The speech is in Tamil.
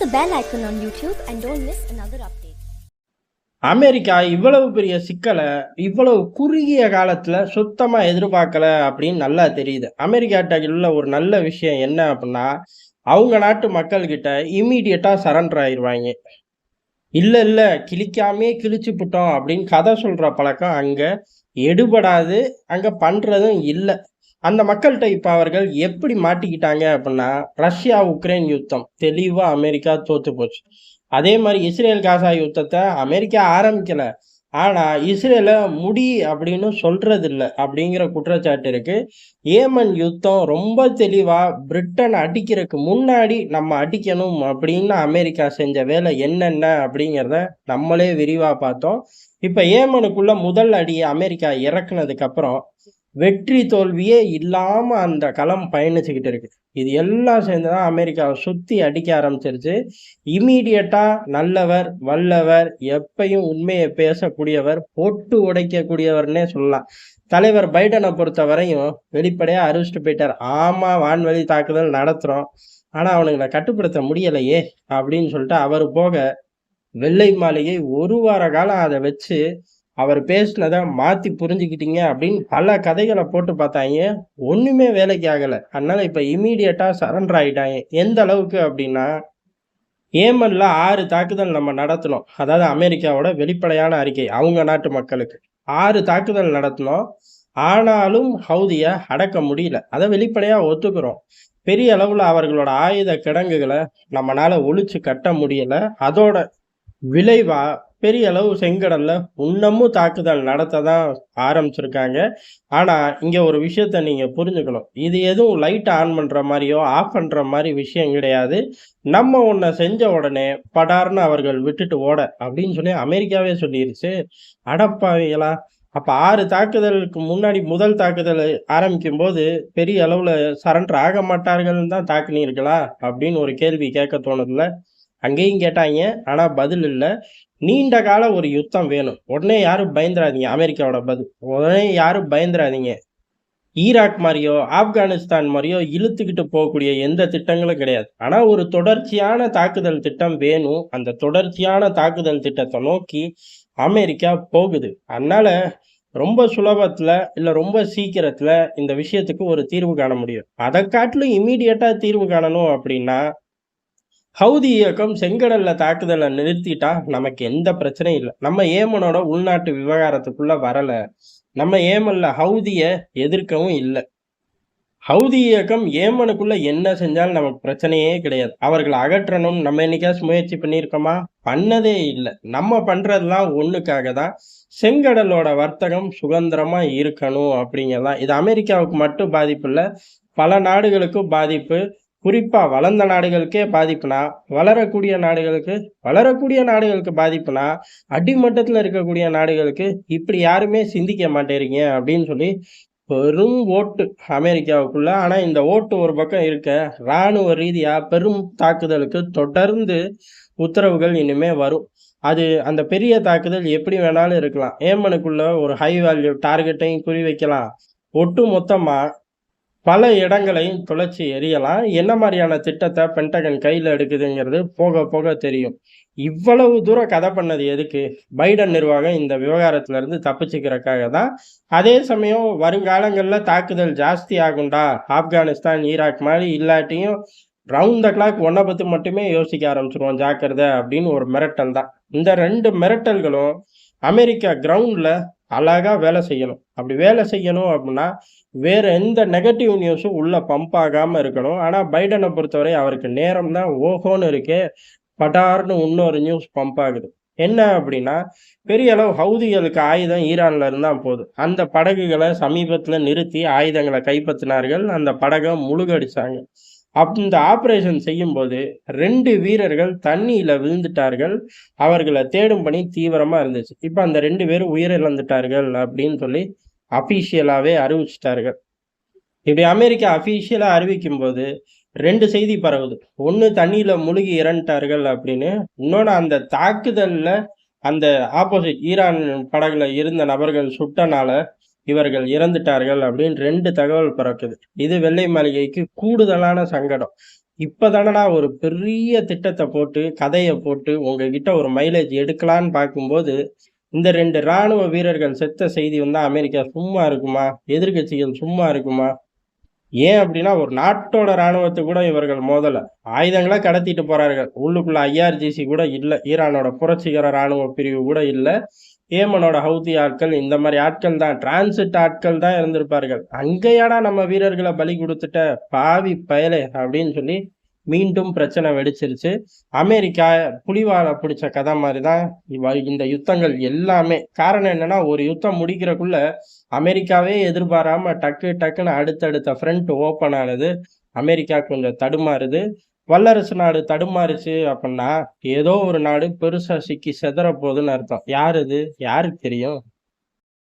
the bell icon on YouTube and don't miss another update. America இவ்வளவு பெரிய சிக்கலை இவ்வளவு குறுகிய காலத்துல சுத்தமா எதிர்பார்க்கல அப்படின்னு நல்லா தெரியுது. அமெரிக்காட்ட உள்ள ஒரு நல்ல விஷயம் என்ன அப்படின்னா, அவங்க நாட்டு மக்கள் கிட்ட இம்மீடியட்டா சரண்டர் ஆயிருவாங்க. இல்ல இல்ல கிழிக்காமே கிழிச்சு புட்டோம் அப்படின்னு கதை சொல்ற பழக்கம் அங்க எடுபடாது. அங்க பண்றதும் இல்ல. அந்த மக்கள்கிட்ட இப்ப அவர்கள் எப்படி மாட்டிக்கிட்டாங்க அப்படின்னா, ரஷ்யா உக்ரைன் யுத்தம் தெளிவா அமெரிக்கா தோத்து போச்சு. அதே மாதிரி இஸ்ரேல் காசா யுத்தத்தை அமெரிக்கா ஆரம்பிக்கல. ஆனா இஸ்ரேல முடி அப்படின்னு சொல்றது இல்ல அப்படிங்கிற குற்றச்சாட்டு இருக்கு. ஏமன் யுத்தம் ரொம்ப தெளிவா பிரிட்டன் அடிக்கிறதுக்கு முன்னாடி நம்ம அடிக்கணும் அப்படின்னு அமெரிக்கா செஞ்ச வேலை என்னென்ன அப்படிங்கிறத நம்மளே விரிவா பார்த்தோம். இப்ப ஏமனுக்குள்ள முதல் அடியை அமெரிக்கா இறக்குனதுக்கு அப்புறம் வெற்றி தோல்வியே இல்லாம அந்த களம் பயணிச்சுக்கிட்டு இருக்கு. இது எல்லாம் சேர்ந்துதான் அமெரிக்காவை சுத்தி அடிக்க ஆரம்பிச்சிருச்சு. இம்மீடியட்டா நல்லவர் வல்லவர் எப்பயும் உண்மையை பேசக்கூடியவர் போட்டு உடைக்கக்கூடியவர்னே சொல்லலாம். தலைவர் பைடனை பொறுத்த வரையும் வெளிப்படையா அறிவிச்சுட்டு போயிட்டார். ஆமா, வான்வழி தாக்குதல் நடத்துறோம், ஆனா அவனுங்களை கட்டுப்படுத்த முடியலையே அப்படின்னு சொல்லிட்டு அவர் போக வெள்ளை மாளிகை ஒரு வார காலம் அதை வச்சு அவர் பேசினதை மாத்தி புரிஞ்சுக்கிட்டீங்க அப்படின்னு பல கதைகளை போட்டு பார்த்தாங்க. ஒண்ணுமே வேலைக்கு ஆகல. அதனால இப்ப இம்மீடியட்டா சரண்டர் ஆயிட்டாங்க. எந்த அளவுக்கு அப்படின்னா, ஏமன்ல 6 தாக்குதல் நம்ம நடத்தினோம். அதாவது அமெரிக்காவோட வெளிப்படையான அறிக்கை அவங்க நாட்டு மக்களுக்கு 6 தாக்குதல் நடத்தினோம். ஆனாலும் ஹவுதிய அடக்க முடியல. அதை வெளிப்படையா ஒத்துக்கிறோம். பெரிய அளவுல அவர்களோட ஆயுத கிடங்குகளை நம்மளால ஒழிச்சு கட்ட முடியல. அதோட விளைவா பெரிய அளவு செங்கடல்ல இன்னமும் தாக்குதல் நடத்ததான் ஆரம்பிச்சிருக்காங்க. ஆனா இங்க ஒரு விஷயத்த நீங்க புரிஞ்சுக்கணும். இது எதுவும் லைட் ஆன் பண்ற மாதிரியோ ஆஃப் பண்ற மாதிரி விஷயம் கிடையாது. நம்ம ஒன்ன செஞ்ச உடனே படார்னு அவர்கள் விட்டுட்டு ஓட அப்படின்னு சொல்லி அமெரிக்காவே சொல்லிருச்சு. அடப்பாவிகளா! அப்ப 6 தாக்குதலுக்கு முன்னாடி முதல் தாக்குதல் ஆரம்பிக்கும் போது பெரிய அளவுல சரண்டர் ஆக மாட்டார்கள்னு தான் தாக்குனீர்களா அப்படின்னு ஒரு கேள்வி கேட்க தோணுதுல. அங்கேயும் கேட்டாங்க. ஆனா பதில் இல்ல. நீண்ட கால ஒரு யுத்தம் வேணும். உடனே யாரும் பயந்துராதீங்க. அமெரிக்காவோட பதில், உடனே யாரும் பயந்துராதீங்க. ஈராக் மாதிரியோ ஆப்கானிஸ்தான் மாதிரியோ இழுத்துக்கிட்டு போகக்கூடிய எந்த திட்டங்களும் கிடையாது. ஆனா ஒரு தொடர்ச்சியான தாக்குதல் திட்டம் வேணும். அந்த தொடர்ச்சியான தாக்குதல் திட்டத்தை நோக்கி அமெரிக்கா போகுது. அதனால ரொம்ப சுலபத்துல இல்ல ரொம்ப சீக்கிரத்துல இந்த விஷயத்துக்கு ஒரு தீர்வு காண முடியும். அதை காட்டிலும் இம்மீடியட்டா தீர்வு காணணும் அப்படின்னா, ஹவுதி இயக்கம் செங்கடல்ல தாக்குதலை நிறுத்திட்டா நமக்கு எந்த பிரச்சனையும் இல்லை. நம்ம ஏமனோட உள்நாட்டு விவகாரத்துக்குள்ள வரல. நம்ம ஏமன்ல ஹவுதிய எதிர்க்கவும் இல்லை. ஹவுதி இயக்கம் ஏமனுக்குள்ள என்ன செஞ்சாலும் நமக்கு பிரச்சனையே கிடையாது. அவர்களை அகற்றணும் நம்ம என்னைக்காச்சும் முயற்சி பண்ணியிருக்கோமா? பண்ணதே இல்லை. நம்ம பண்றதுலாம் ஒண்ணுக்காக தான், செங்கடலோட வர்த்தகம் சுதந்திரமா இருக்கணும் அப்படிங்கிறதான். இது அமெரிக்காவுக்கு மட்டும் பாதிப்பு இல்லை, பல நாடுகளுக்கும் பாதிப்பு. குறிப்பா வளர்ந்த நாடுகளுக்கே பாதிப்புனா, வளரக்கூடிய நாடுகளுக்கு பாதிப்புனா, அடிமட்டத்துல இருக்கக்கூடிய நாடுகளுக்கு இப்படி யாருமே சிந்திக்க மாட்டேறீங்க அப்படின்னு சொல்லி பெரும் ஓட்டு அமெரிக்காவுக்குள்ள. ஆனா இந்த ஓட்டு ஒரு பக்கம் இருக்க, இராணுவ ரீதியா பெரும் தாக்குதலுக்கு தொடர்ந்து உத்தரவுகள் இனிமே வரும். அது அந்த பெரிய தாக்குதல் எப்படி வேணாலும் இருக்கலாம். ஏமனுக்குள்ள ஒரு ஹை வேல்யூ டார்கெட்டையும் குறி வைக்கலாம். ஒட்டு மொத்தமா பல இடங்களையும் துளைச்சி எறியலாம். என்ன மாதிரியான திட்டத்தை பென்டகன் கையில எடுக்குதுங்கிறது போக போக தெரியும். இவ்வளவு தூரம் கதை பண்ணது எதுக்கு? பைடன் நிர்வாகம் இந்த விவகாரத்துல இருந்து தப்பிச்சுக்கிறதுக்காக தான். அதே சமயம் வருங்காலங்கள்ல தாக்குதல் ஜாஸ்தி ஆகும்டா, ஆப்கானிஸ்தான் ஈராக் மாதிரி இல்லாட்டியும் ரவுண்ட் த கிளாக் ஒன்ன பத்தி மட்டுமே யோசிக்க ஆரம்பிச்சிருவோம், ஜாக்கிரதை அப்படின்னு ஒரு மிரட்டல் தான். இந்த 2 மிரட்டல்களும் அமெரிக்கா கிரவுண்ட்ல அழகா வேலை செய்யணும். அப்படி வேலை செய்யணும் அப்படின்னா வேற எந்த நெகட்டிவ் நியூஸும் உள்ள பம்ப் ஆகாம இருக்கணும். ஆனா பைடனை பொறுத்தவரை அவருக்கு நேரம் தான் ஓஹோன்னு இருக்கே, படார்னு இன்னொரு நியூஸ் பம்ப் ஆகுது. என்ன அப்படின்னா, பெரிய அளவு ஹவுதிகளுக்கு ஆயுதம் ஈரான்ல இருந்தா போதும். அந்த படகுகளை சமீபத்துல நிறுத்தி ஆயுதங்களை கைப்பற்றினார்கள். அந்த படகை முழுகடிச்சாங்க. இந்த ஆபரேஷன் செய்யும்போது 2 வீரர்கள் தண்ணியில விழுந்துட்டார்கள். அவர்களை தேடும் பணி தீவிரமா இருந்துச்சு. இப்ப அந்த 2 பேரும் உயிரிழந்துட்டார்கள் அப்படின்னு சொல்லி அபிஷியலாவே அறிவிச்சிட்டார்கள். இப்படி அமெரிக்கா அபிஷியலா அறிவிக்கும் போது 2 செய்தி பரவுது. ஒண்ணு தண்ணியில முழுகி இறந்துட்டார்கள் அப்படின்னு. இன்னொன்னு அந்த தாக்குதல்ல அந்த ஆப்போசிட் ஈரான் படகுல இருந்த நபர்கள் சுட்டனால இவர்கள் இறந்துட்டார்கள் அப்படின்னு 2 தகவல் பறக்குது. இது வெள்ளை மாளிகைக்கு கூடுதலான சங்கடம். இப்பதானடா ஒரு பெரிய திட்டத்த போட்டு, கதைய போட்டு, உங்ககிட்ட ஒரு மைலேஜ் எடுக்கலான்னு பார்க்கும்போது, இந்த 2 ராணுவ வீரர்கள் செத்த செய்தி வந்தா அமெரிக்கா சும்மா இருக்குமா? எதிர்க்கட்சிகள் சும்மா இருக்குமா? ஏன் அப்படின்னா, ஒரு நாட்டோட ராணுவத்த கூட இவர்கள் மோதல. ஆயுதங்கள கடத்திட்டு போறார்கள். உள்ளுக்குள்ள ஐஆர்ஜிசி கூட இல்ல. ஈரானோட புரட்சிகர ராணுவ பிரிவு கூட இல்ல. ஏமனோட ஹவுதி ஆட்கள் இந்த மாரி ஆட்கள் தான். டிரான்சிட் ஆட்கள் தான் இருந்திருப்பார்கள். "அங்கேயாடா நம்ம வீரர்கள பலி குடுத்துட்ட, பாவி பயலே!" அப்படின்னு சொல்லி மீண்டும் பிரச்சனை வெடிச்சிருச்சு. அமெரிக்கா புலிவால பிடிச்ச கதை மாரி தான் இந்த யுத்தங்கள் எல்லாமே. காரணம் என்னன்னா, ஒரு யுத்தம் முடிக்கிறக்குள்ள அமெரிக்காவே எதிர்பாராம டக்கு டக்குன்னு அடுத்தடுத்த ஃப்ரண்ட் ஓப்பன் ஆனது. அமெரிக்கா கொஞ்சம் தடுமாறுது. வல்லரசு நாடு தடுமாறுச்சு அப்புட்ன்னா, ஏதோ ஒரு நாடு பெருசா சிக்கி செதற போதுன்னு அர்த்தம். யார் அது? யாருக்கு தெரியும்?